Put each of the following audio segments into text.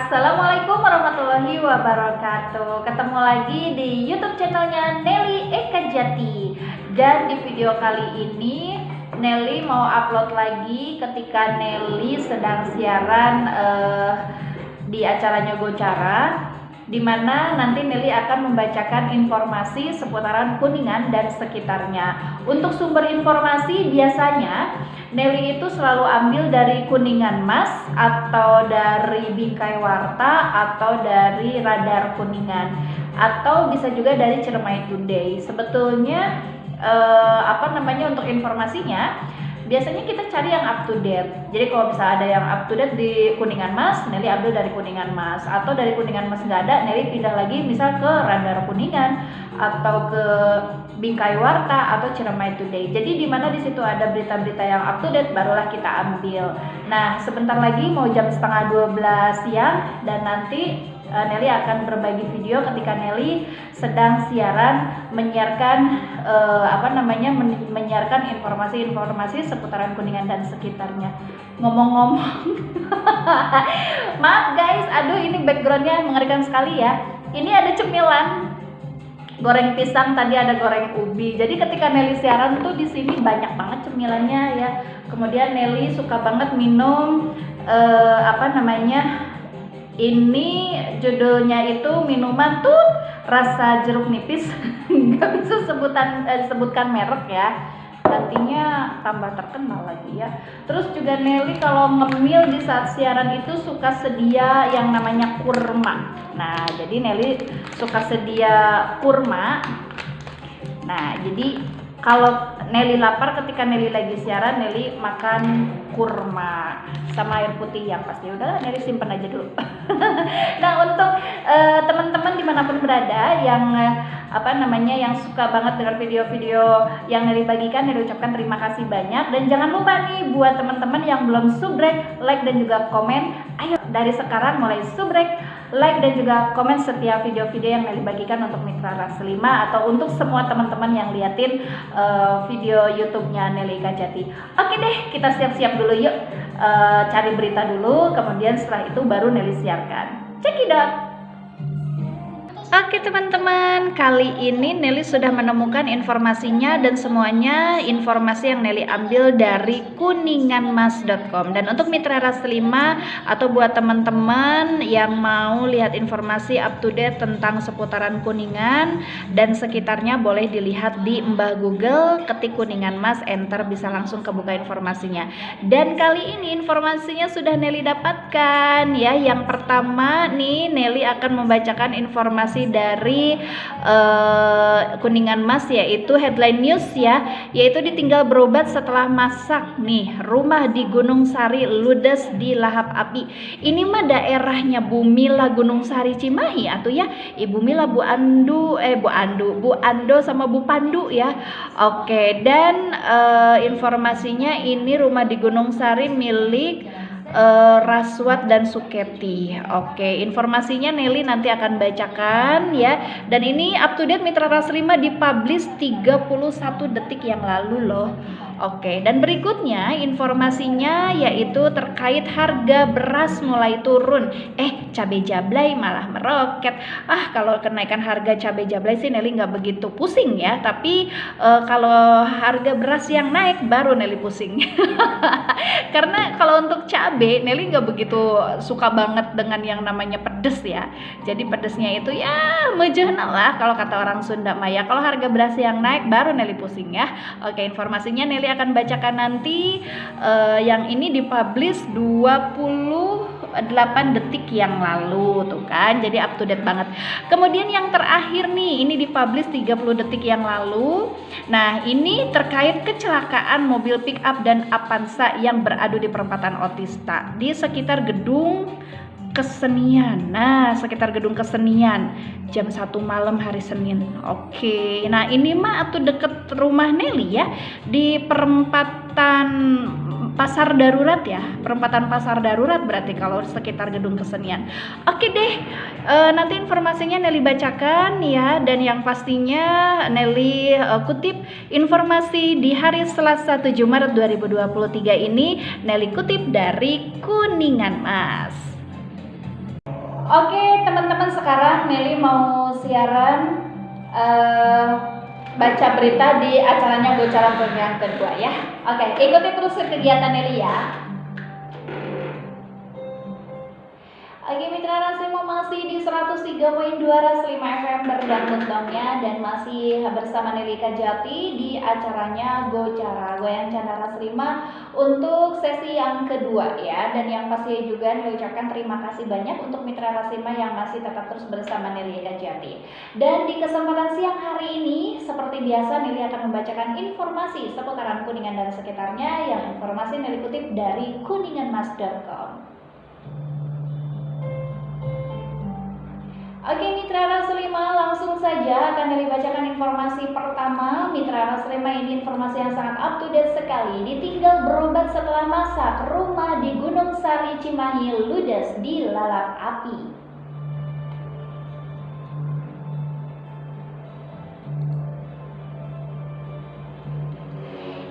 Assalamualaikum warahmatullahi wabarakatuh. Ketemu lagi di YouTube channelnya Nelly Eka Jati. Dan di video kali ini Nelly mau upload lagi ketika Nelly sedang siaran di acaranya Gocara, di mana nanti Nelly akan membacakan informasi seputaran Kuningan dan sekitarnya. Untuk sumber informasi biasanya Nelly itu selalu ambil dari Kuningan Mas, atau dari Bingkai Warta, atau dari Radar Kuningan, atau bisa juga dari Ciremai Today. Sebetulnya untuk informasinya biasanya kita cari yang up to date. Jadi kalau bisa ada yang up to date di Kuningan Mas, Nelly ambil dari Kuningan Mas. Atau dari Kuningan Mas nggak ada, Nelly pindah lagi misal ke Radar Kuningan, atau ke Bingkai Warta, atau Ciremai Today. Jadi di mana di situ ada berita-berita yang up to date, barulah kita ambil. Nah, sebentar lagi mau jam setengah 12 siang, dan nanti Nelly akan berbagi video ketika Nelly sedang siaran menyiarkan menyiarkan informasi-informasi seputaran Kuningan dan sekitarnya. Ngomong-ngomong, maaf guys, aduh ini backgroundnya mengerikan sekali ya. Ini ada cemilan goreng pisang, tadi ada goreng ubi. Jadi ketika Nelly siaran tuh di sini banyak banget cemilannya ya. Kemudian Nelly suka banget minum ini judulnya itu minuman tuh rasa jeruk nipis. Nggak bisa sebutkan merek ya, nantinya tambah terkenal lagi ya. Terus juga Nelly kalau ngemil di saat siaran itu suka sedia yang namanya kurma. Nah, jadi Nelly suka sedia kurma. Nah, jadi kalau Nelly lapar ketika Nelly lagi siaran, Nelly makan kurma sama air putih yang pasti. Udah, Nelly simpen aja dulu. Nah, untuk teman-teman dimanapun berada yang yang suka banget dengan video-video yang Nelly bagikan, Nelly ucapkan terima kasih banyak. Dan jangan lupa nih buat teman-teman yang belum subrek, like dan juga komen, ayo dari sekarang mulai subrek, like dan juga komen setiap video-video yang Nelly bagikan untuk Mitra Ras 5 atau untuk semua teman-teman yang liatin video YouTube-nya Nelly Eka Jati. Oke deh, kita siap-siap dulu yuk, cari berita dulu, kemudian setelah itu baru Nelly siarkan. Cekidot. Oke teman-teman, kali ini Nelly sudah menemukan informasinya, dan semuanya informasi yang Nelly ambil dari kuninganmas.com. Dan untuk Mitra Ras 5 atau buat teman-teman yang mau lihat informasi up to date tentang seputaran Kuningan dan sekitarnya, boleh dilihat di Mbah Google, ketik Kuningan Mas, enter, bisa langsung kebuka informasinya. Dan kali ini informasinya sudah Nelly dapatkan ya. Yang pertama nih, Nelly akan membacakan informasi dari Kuningan Mas, yaitu headline news ya, yaitu ditinggal berobat setelah masak nih, rumah di Gunung Sari ludes di lahap api. Ini mah daerahnya Bu Mila Gunung Sari Cimahi atau ya Ibu Mila Bu Ando sama Bu Pandu ya. Oke, dan informasinya ini rumah di Gunung Sari milik Raswat dan Suketi. Oke, informasinya Nelly nanti akan bacakan ya. Dan ini up to date Mitra Ras 5 dipublish 31 detik yang lalu loh. Oke, dan berikutnya informasinya yaitu terkait harga beras mulai turun. Cabai jablay malah meroket. Kalau kenaikan harga cabai jablay sih Nelly nggak begitu pusing ya. Tapi kalau harga beras yang naik baru Nelly pusing. Karena kalau untuk cabai Nelly nggak begitu suka banget dengan yang namanya pedes ya. Jadi pedesnya itu ya mejehna lah kalau kata orang Sunda Maya. Kalau harga beras yang naik baru Nelly pusing ya. Oke, informasinya Nelly akan bacakan nanti. Yang ini dipublish 28 detik yang lalu tuh kan, jadi up to date banget. Kemudian yang terakhir nih, ini dipublish 30 detik yang lalu. Nah, ini terkait kecelakaan mobil pick up dan Avanza yang beradu di perempatan Otista di sekitar gedung kesenian. Nah, sekitar gedung kesenian jam 1 malam hari Senin. Oke, nah ini mah atuh deket rumah Nelly ya, di perempatan pasar darurat ya, perempatan pasar darurat berarti kalau sekitar gedung kesenian. Oke deh, nanti informasinya Nelly bacakan ya. Dan yang pastinya Nelly kutip informasi di hari Selasa 7 Maret 2023 ini, Nelly kutip dari Kuningan Mas. Oke teman-teman, sekarang Nelly mau siaran baca berita di acaranya Bocoran yang kedua ya. Oke, ikuti terus kegiatan Nelly ya. Oke mitra Rasimo, masih di 103.2 Ras5 FM berdangdut dongnya, dan masih bersama Nelly Kajati di acaranya Gocara Goyang Canda Ras5 untuk sesi yang kedua ya. Dan yang pasti juga Nelly ucapkan terima kasih banyak untuk mitra Ras5 yang masih tetap terus bersama Nelly Kajati. Dan di kesempatan siang hari ini seperti biasa Nelly akan membacakan informasi seputaran Kuningan dan sekitarnya, yang informasi Nelly kutip dari kuninganmas.com. Oke mitra Ras5, langsung saja akan Nelly bacakan informasi pertama. Mitra Ras5, ini informasi yang sangat up to date sekali. Ditinggal berobat setelah masak, rumah di Gunung Sari Cimahi ludes dilalap api.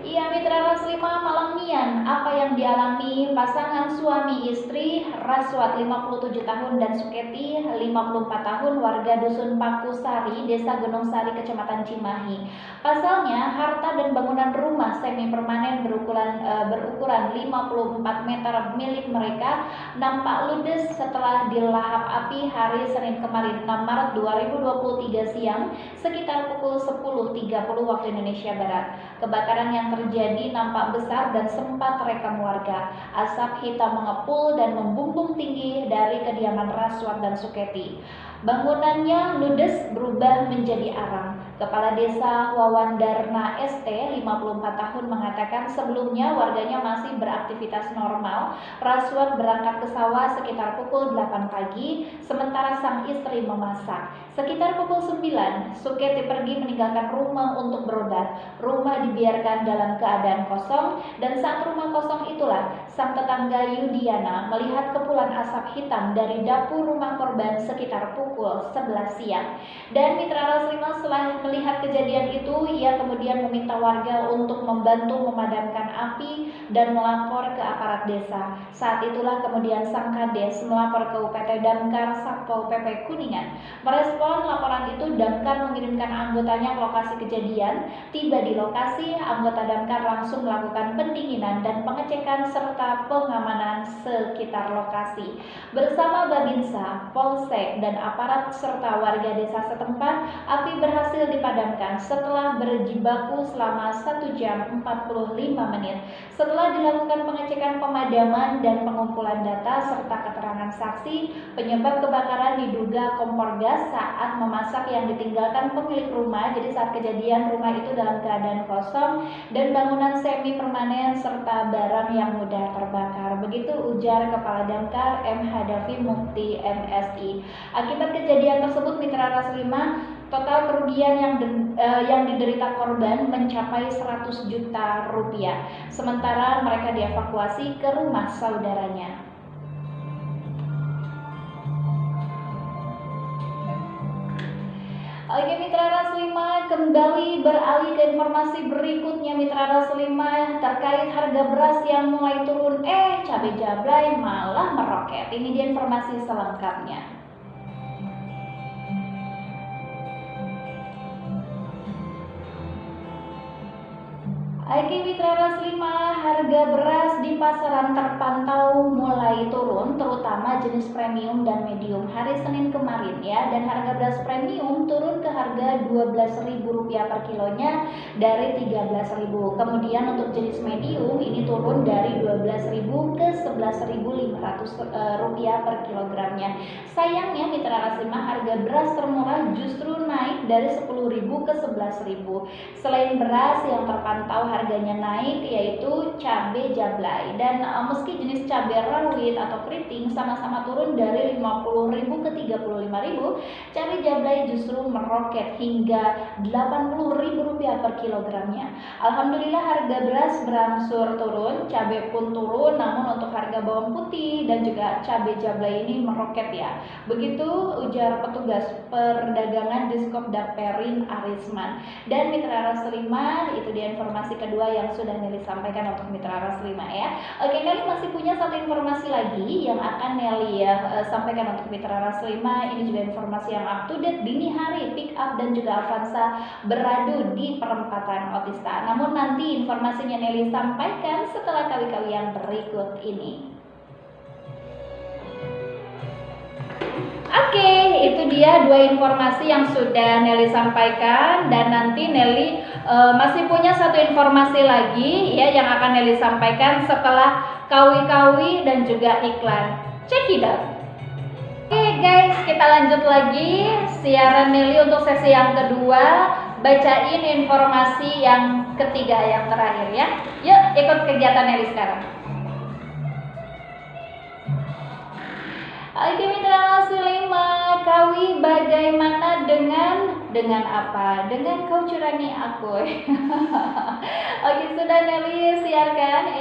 Iya mitra Ras5, Malangian, apa yang dialami pasangan suami istri Raswat 57 tahun dan Suketi 54 tahun warga Dusun Pakusari, Desa Gunung Sari, Kecamatan Cimahi. Pasalnya, harta dan bangunan rumah semi permanen berukuran 54 meter milik mereka nampak ludes setelah dilahap api hari Senin kemarin 6 Maret 2023 siang sekitar pukul 10.30 waktu Indonesia Barat. Kebakaran yang terjadi nampak besar dan sempat terekam warga. Asap hitam mengepul dan membumbung tinggi dari kediaman Raswat dan Suketi. Bangunannya ludes berubah menjadi arang. Kepala Desa Wawandarna ST 54 tahun mengatakan sebelumnya warganya masih beraktivitas normal. Raswat berangkat ke sawah sekitar pukul 8 pagi, sementara sang istri memasak. Sekitar pukul 9, Suketi pergi meninggalkan rumah untuk berobat. Rumah dibiarkan dalam keadaan kosong, dan saat rumah kosong itulah sang tetangga Yudiana melihat kepulan asap hitam dari dapur rumah korban sekitar pukul 11 siang. Dan mitra Ras5, setelah melihat kejadian itu, ia kemudian meminta warga untuk membantu memadamkan api dan melapor ke aparat desa. Saat itulah kemudian sang kades melapor ke UPT Damkar Satpol PP Kuningan. Merespon laporan itu, Damkar mengirimkan anggotanya ke lokasi kejadian. Tiba di lokasi, anggota Damkar langsung melakukan pendinginan dan pengecekan serta pengamanan sekitar lokasi. Bersama Babinsa, Polsek, dan aparat serta warga desa setempat, api berhasil dipadamkan setelah berjibaku selama 1 jam 45 menit. Setelah dilakukan pengecekan pemadaman dan pengumpulan data serta keterangan saksi, penyebab kebakaran diduga kompor gas saat memasak yang ditinggalkan pemilik rumah. Jadi saat kejadian rumah itu dalam keadaan kosong dan bangunan semi permanen serta barang yang mudah terbakar. Begitu ujar Kepala Damkar M. Hadafi Mukti MSI. Akibat kejadian tersebut mitra Ras5, total kerugian yang diderita korban mencapai 100 juta rupiah. Sementara mereka dievakuasi ke rumah saudaranya. Oke mitra Ras5, kembali beralih ke informasi berikutnya mitra Ras5 terkait harga beras yang mulai turun, cabai jablay malah meroket. Ini dia informasi selengkapnya. Oke mitra Ras5, harga beras di pasaran terpantau mulai turun, terutama jenis premium dan medium hari Senin kemarin ya. Dan harga beras premium turun ke harga Rp12.000 per kilonya dari Rp13.000. Kemudian untuk jenis medium ini turun dari Rp12.000 ke Rp11.500 per kilogramnya. Sayangnya mitra Ras5, harga beras termurah justru naik dari Rp10.000 ke Rp11.000. Selain beras yang terpantau harganya naik yaitu cabai jablay, dan meski jenis cabai rawit atau keriting sama-sama turun dari Rp50.000 ke Rp35.000, cabai jablay justru meroket hingga Rp80.000 per kilogramnya. Alhamdulillah harga beras berangsur turun, cabai pun turun, namun untuk harga bawang putih dan juga cabai jablay ini meroket ya. Begitu ujar petugas perdagangan Diskop Daperin Arisman. Dan mitra Ras5, itu dia informasi kedua yang sudah Nelly sampaikan untuk Mitra Ras 5 ya. Oke, Nelly masih punya satu informasi lagi yang akan Nelly sampaikan untuk Mitra Ras 5. Ini juga informasi yang up to date. Dini hari pick up dan juga Avanza beradu di perempatan Otista. Namun nanti informasinya Nelly sampaikan setelah kawi-kawi yang berikut ini. Oke, itu dia dua informasi yang sudah Nelly sampaikan, dan nanti Nelly masih punya satu informasi lagi ya yang akan Nelly sampaikan setelah kawi-kawi dan juga iklan. Check it out. Oke guys, kita lanjut lagi siaran Nelly untuk sesi yang kedua. Bacain informasi yang ketiga yang terakhir ya. Yuk ikut kegiatan Nelly sekarang. Oke Mitra Ras 5, kawi bagaimana dengan apa? Dengan kau curangi aku. Oke, sudah Nelly siarkan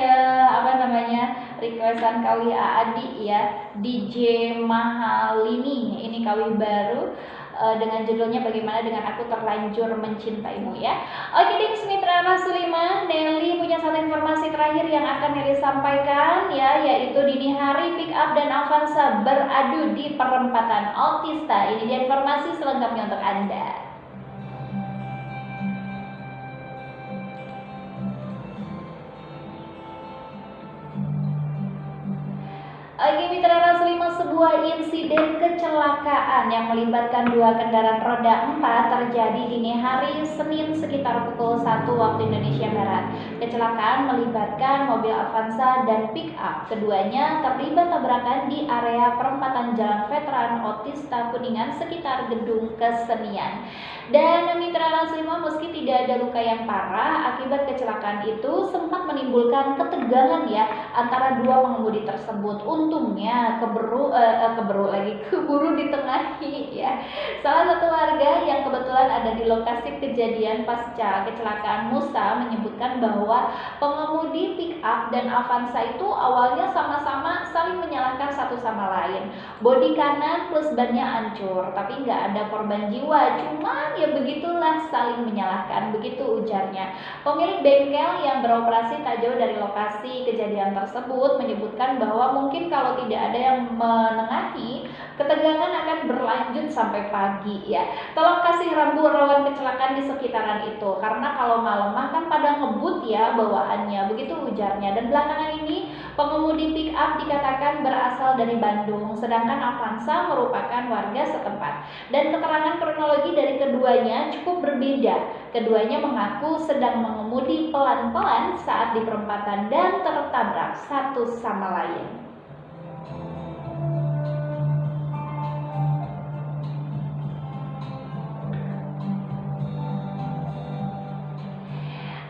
requestan kawi Aadi ya, DJ Mahalini. Ini kawi baru dengan judulnya Bagaimana Dengan Aku Terlanjur Mencintaimu ya. Oke deh Mitra Ras 5, Nelly punya satu informasi terakhir yang akan Nelly sampaikan ya, yaitu dini hari pick up dan Avanza beradu di perempatan Otista. Ini dia informasi selengkapnya untuk Anda. Oke Mitra Ras 5, sebuah insiden kecelakaan yang melibatkan dua kendaraan roda 4 terjadi dini hari Senin sekitar pukul 1 waktu Indonesia Barat. Kecelakaan melibatkan mobil Avanza dan pick up. Keduanya terlibat tabrakan di area perempatan Jalan Veteran Otista Kuningan sekitar Gedung Kesenian. Dan Mitra Ras 5, meski tidak ada luka yang parah akibat kecelakaan itu, sempat menimbulkan ketegangan ya antara dua pengemudi tersebut. Untungnya keburu ditengahi ya. Salah satu warga yang kebetulan ada di lokasi kejadian pasca kecelakaan Musa menyebutkan bahwa pengemudi pick up dan Avanza itu awalnya sama-sama saling menyalahkan satu sama lain. Bodi kanan plus bannya hancur, tapi nggak ada korban jiwa. Cuman ya begitulah, saling menyalahkan, begitu ujarnya. Pemilik bengkel yang beroperasi tak jauh dari lokasi kejadian tersebut menyebutkan bahwa mungkin kalau tidak ada yang menengahi, ketegangan akan berlanjut sampai pagi ya. Tolong kasih rambu rawan kecelakaan di sekitaran itu, karena kalau malam kan pada ngebut ya bawaannya, begitu ujarnya. Dan belakangan ini pengemudi pick up dikatakan berasal dari Bandung, sedangkan Avanza merupakan warga setempat. Dan keterangan kronologi dari keduanya cukup berbeda. Keduanya mengaku sedang mengemudi pelan-pelan saat di perempatan dan tertabrak satu sama lain.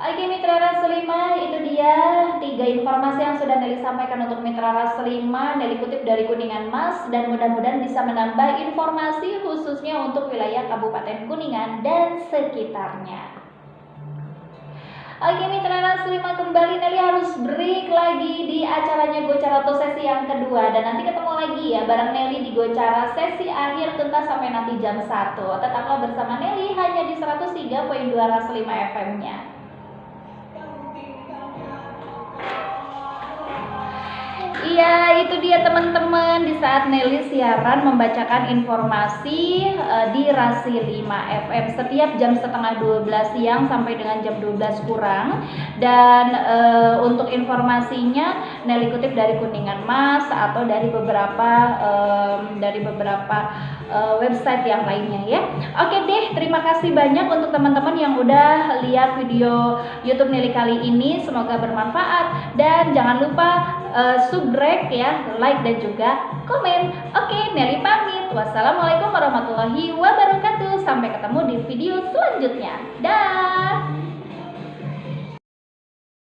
Oke Mitra Ras 5, itu dia 3 informasi yang sudah Nelly sampaikan untuk Mitra Ras 5. Nelly kutip dari Kuningan Mas, dan mudah-mudahan bisa menambah informasi khususnya untuk wilayah Kabupaten Kuningan dan sekitarnya. Oke Mitra Ras 5, kembali Nelly harus break lagi di acaranya Gocara atau sesi yang kedua, dan nanti ketemu lagi ya bareng Nelly di Gocara sesi akhir tuntas sampai nanti jam 1. Tetaplah bersama Nelly hanya di 103.2 Ras 5 FM-nya. Iya, itu dia teman-teman, di saat Nelly siaran membacakan informasi di Rasi 5 FM setiap jam setengah 12 siang sampai dengan jam 12 kurang. Dan untuk informasinya Nelly kutip dari Kuningan Mas atau dari beberapa website yang lainnya ya. Oke deh, terima kasih banyak untuk teman-teman yang udah lihat video YouTube Nelly kali ini, semoga bermanfaat, dan jangan lupa subscribe ya, like dan juga komen. Oke, Nelly pamit. Wassalamualaikum warahmatullahi wabarakatuh. Sampai ketemu di video selanjutnya. Dah.